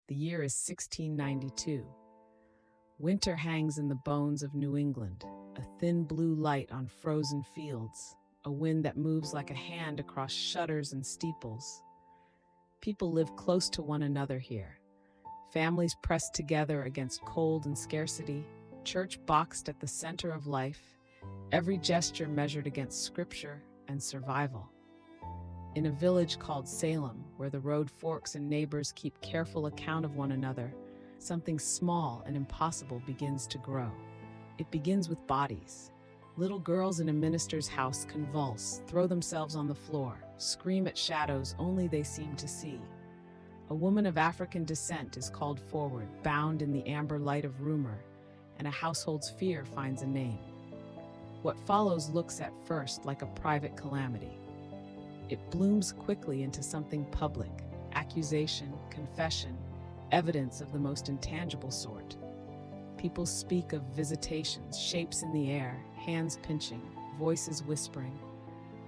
The year is 1692. Winter hangs in the bones of New England, a thin blue light on frozen fields, a wind that moves like a hand across shutters and steeples. People live close to one another here. Families pressed together against cold and scarcity, church boxed at the center of life, every gesture measured against scripture and survival. In a village called Salem, where the road forks and neighbors keep careful account of one another, something small and impossible begins to grow. It begins with bodies. Little girls in a minister's house convulse, throw themselves on the floor, scream at shadows only they seem to see. A woman of African descent is called forward, bound in the amber light of rumor, and a household's fear finds a name. What follows looks at first like a private calamity. It blooms quickly into something public: accusation, confession, evidence of the most intangible sort. People speak of visitations, shapes in the air, hands pinching, voices whispering.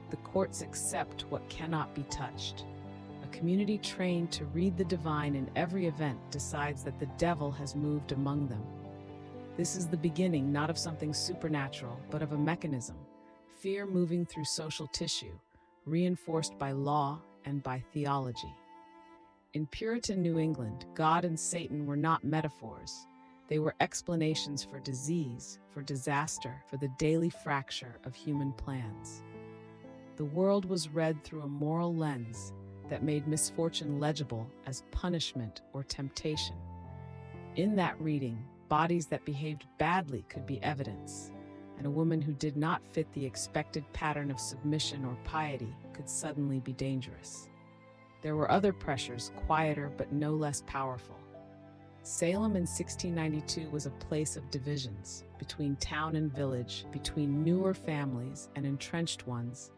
The courts accept what cannot be touched. A community trained to read the divine in every event decides that the devil has moved among them. This is the beginning not of something supernatural, but of a mechanism, fear moving through social tissue, reinforced by law and by theology. In Puritan New England, God and Satan were not metaphors. They were explanations for disease, for disaster, for the daily fracture of human plans. The world was read through a moral lens that made misfortune legible as punishment or temptation. In that reading, bodies that behaved badly could be evidence, and a woman who did not fit the expected pattern of submission or piety could suddenly be dangerous. There were other pressures, quieter but no less powerful. Salem in 1692 was a place of divisions, between town and village, between newer families and entrenched ones,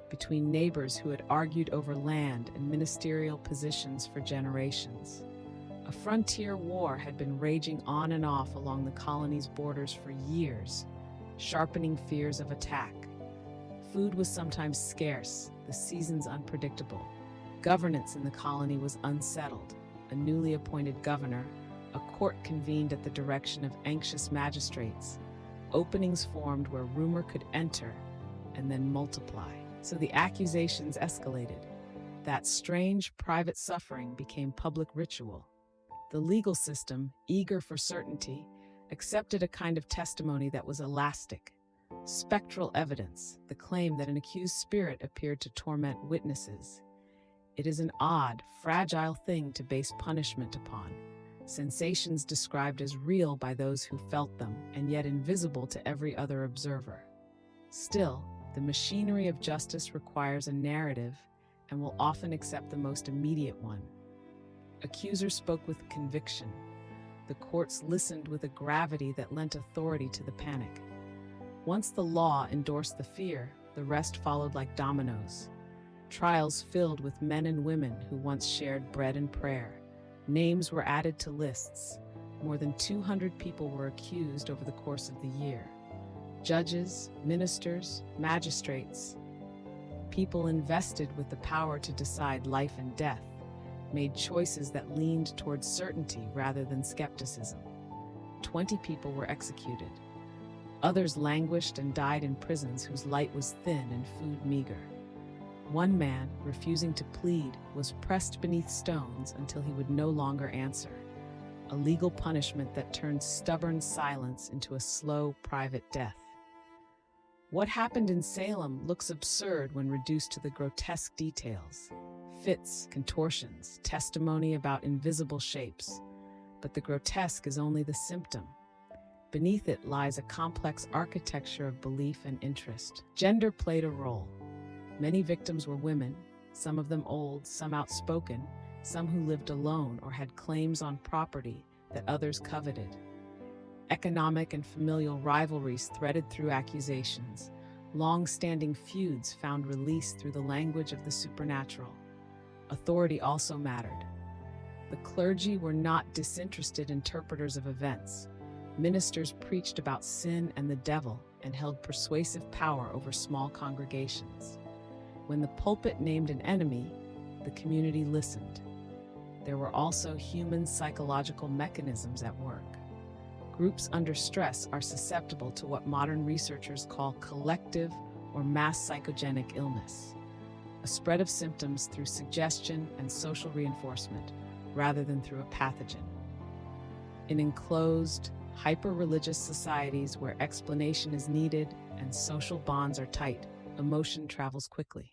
between neighbors who had argued over land and ministerial positions for generations. A frontier war had been raging on and off along the colony's borders for years, sharpening fears of attack. Food was sometimes scarce, the seasons unpredictable. Governance in the colony was unsettled. A newly appointed governor, a court convened at the direction of anxious magistrates. Openings formed where rumor could enter and then multiply. So the accusations escalated. That strange private suffering became public ritual. The legal system, eager for certainty, accepted a kind of testimony that was elastic. Spectral evidence, the claim that an accused spirit appeared to torment witnesses. It is an odd, fragile thing to base punishment upon. Sensations described as real by those who felt them, and yet invisible to every other observer. Still, the machinery of justice requires a narrative and will often accept the most immediate one. Accusers spoke with conviction. The courts listened with a gravity that lent authority to the panic. Once the law endorsed the fear, the rest followed like dominoes. Trials filled with men and women who once shared bread and prayer. Names were added to lists. More than 200 people were accused over the course of the year. Judges, ministers, magistrates, people invested with the power to decide life and death, made choices that leaned towards certainty rather than skepticism. 20 people were executed. Others languished and died in prisons whose light was thin and food meager. One man, refusing to plead, was pressed beneath stones until he would no longer answer. A legal punishment that turned stubborn silence into a slow, private death. What happened in Salem looks absurd when reduced to the grotesque details. Fits, contortions, testimony about invisible shapes. But the grotesque is only the symptom. Beneath it lies a complex architecture of belief and interest. Gender played a role. Many victims were women, some of them old, some outspoken, some who lived alone or had claims on property that others coveted. Economic and familial rivalries threaded through accusations. Long-standing feuds found release through the language of the supernatural. Authority also mattered. The clergy were not disinterested interpreters of events. Ministers preached about sin and the devil and held persuasive power over small congregations. When the pulpit named an enemy, the community listened. there were also human psychological mechanisms at work. Groups under stress are susceptible to what modern researchers call collective or mass psychogenic illness, a spread of symptoms through suggestion and social reinforcement rather than through a pathogen. In enclosed, hyper-religious societies where explanation is needed and social bonds are tight, emotion travels quickly.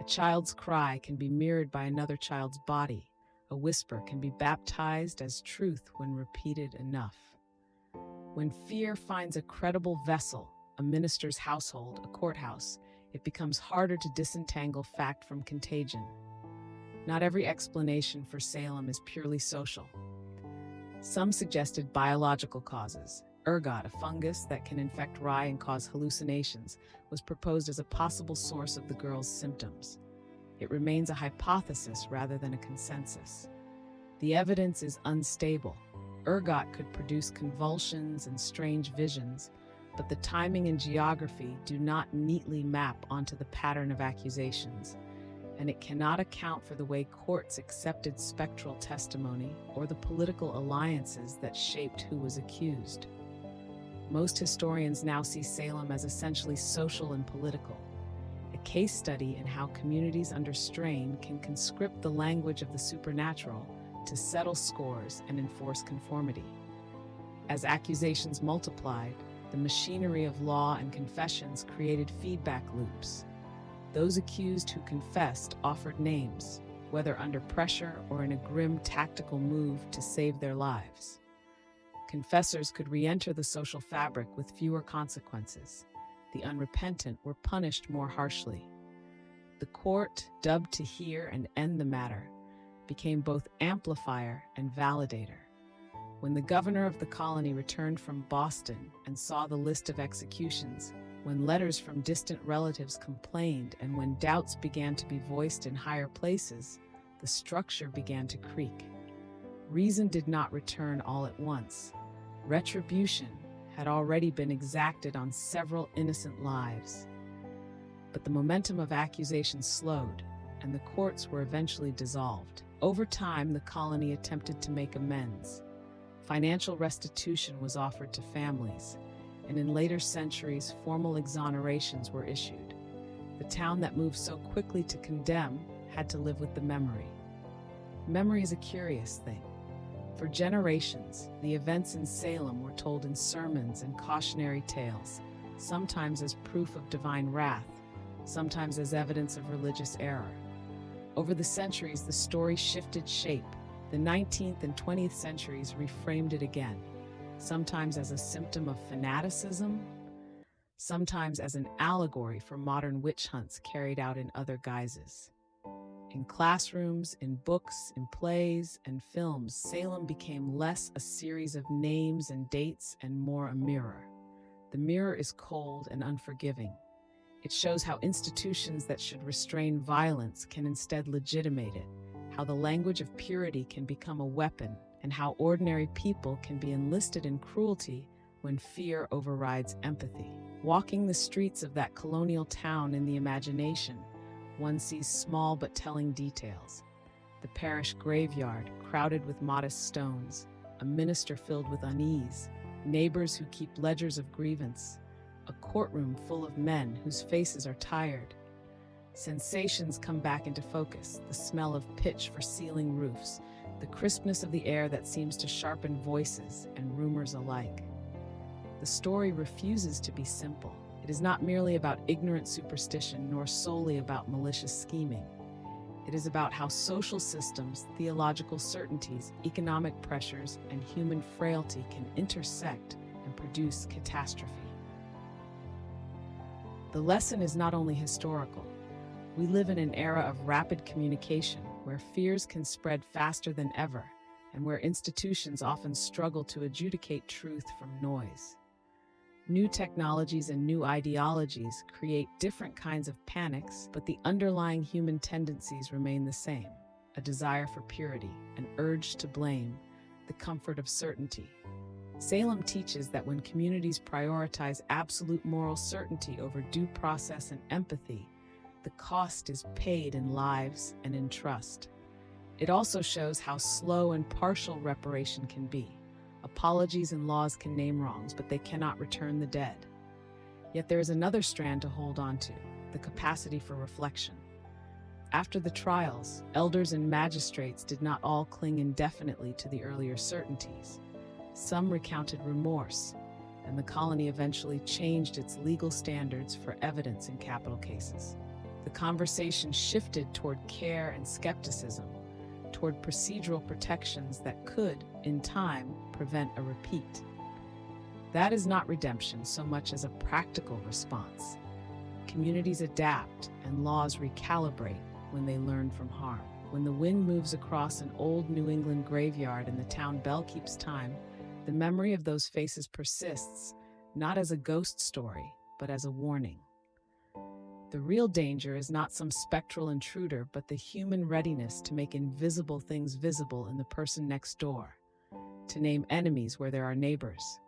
A child's cry can be mirrored by another child's body. A whisper can be baptized as truth when repeated enough. When fear finds a credible vessel, a minister's household, a courthouse, it becomes harder to disentangle fact from contagion. Not every explanation for Salem is purely social. Some suggested biological causes. Ergot, a fungus that can infect rye and cause hallucinations, was proposed as a possible source of the girl's symptoms. It remains a hypothesis rather than a consensus. The evidence is unstable. Ergot could produce convulsions and strange visions, but the timing and geography do not neatly map onto the pattern of accusations, and it cannot account for the way courts accepted spectral testimony or the political alliances that shaped who was accused. Most historians now see Salem as essentially social and political, a case study in how communities under strain can conscript the language of the supernatural to settle scores and enforce conformity. As accusations multiplied, the machinery of law and confessions created feedback loops. Those accused who confessed offered names, whether under pressure or in a grim tactical move to save their lives. Confessors could re-enter the social fabric with fewer consequences. The unrepentant were punished more harshly. The court, dubbed to hear and end the matter, became both amplifier and validator. When the governor of the colony returned from Boston and saw the list of executions, when letters from distant relatives complained, and when doubts began to be voiced in higher places, the structure began to creak. Reason did not return all at once. Retribution had already been exacted on several innocent lives. But the momentum of accusations slowed, and the courts were eventually dissolved. Over time, the colony attempted to make amends. Financial restitution was offered to families, and in later centuries, formal exonerations were issued. The town that moved so quickly to condemn had to live with the memory. Memory is a curious thing. For generations, the events in Salem were told in sermons and cautionary tales, sometimes as proof of divine wrath, sometimes as evidence of religious error. Over the centuries, the story shifted shape. The 19th and 20th centuries reframed it again, sometimes as a symptom of fanaticism, sometimes as an allegory for modern witch hunts carried out in other guises. In classrooms, in books, in plays, and films, Salem became less a series of names and dates and more a mirror. The mirror is cold and unforgiving. It shows how institutions that should restrain violence can instead legitimate it, how the language of purity can become a weapon, and how ordinary people can be enlisted in cruelty when fear overrides empathy. Walking the streets of that colonial town in the imagination, one sees small but telling details. The parish graveyard, crowded with modest stones, a minister filled with unease, neighbors who keep ledgers of grievance, a courtroom full of men whose faces are tired. Sensations come back into focus: the smell of pitch for ceiling roofs, the crispness of the air that seems to sharpen voices and rumors alike. The story refuses to be simple. It is not merely about ignorant superstition, nor solely about malicious scheming. It is about how social systems, theological certainties, economic pressures, and human frailty can intersect and produce catastrophe. The lesson is not only historical. We live in an era of rapid communication, where fears can spread faster than ever, and where institutions often struggle to adjudicate truth from noise. New technologies and new ideologies create different kinds of panics, but the underlying human tendencies remain the same: a desire for purity, an urge to blame, the comfort of certainty. Salem teaches that when communities prioritize absolute moral certainty over due process and empathy, the cost is paid in lives and in trust. It also shows how slow and partial reparation can be. Apologies and laws can name wrongs, but they cannot return the dead. Yet there is another strand to hold on to, the capacity for reflection. After the trials, elders and magistrates did not all cling indefinitely to the earlier certainties. Some recounted remorse, and the colony eventually changed its legal standards for evidence in capital cases. The conversation shifted toward care and skepticism, toward procedural protections that could, in time, prevent a repeat. That is not redemption so much as a practical response. Communities adapt and laws recalibrate when they learn from harm. When the wind moves across an old New England graveyard and the town bell keeps time, the memory of those faces persists, not as a ghost story, but as a warning. The real danger is not some spectral intruder, but the human readiness to make invisible things visible in the person next door, to name enemies where there are neighbors,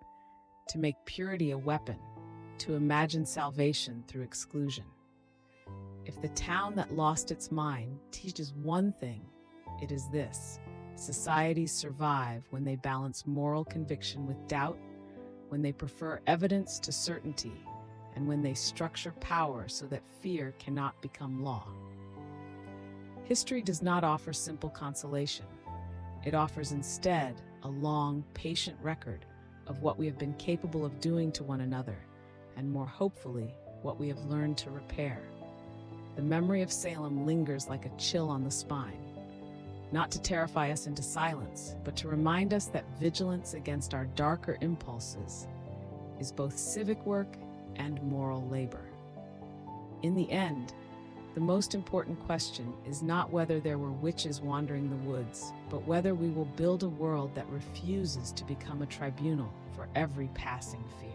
to make purity a weapon, to imagine salvation through exclusion. If the town that lost its mind teaches one thing, it is this: societies survive when they balance moral conviction with doubt, when they prefer evidence to certainty, and when they structure power so that fear cannot become law. History does not offer simple consolation. It offers instead a long, patient record of what we have been capable of doing to one another, and more hopefully, what we have learned to repair. The memory of Salem lingers like a chill on the spine, not to terrify us into silence, but to remind us that vigilance against our darker impulses is both civic work and moral labor. In the end, the most important question is not whether there were witches wandering the woods, but whether we will build a world that refuses to become a tribunal for every passing fear.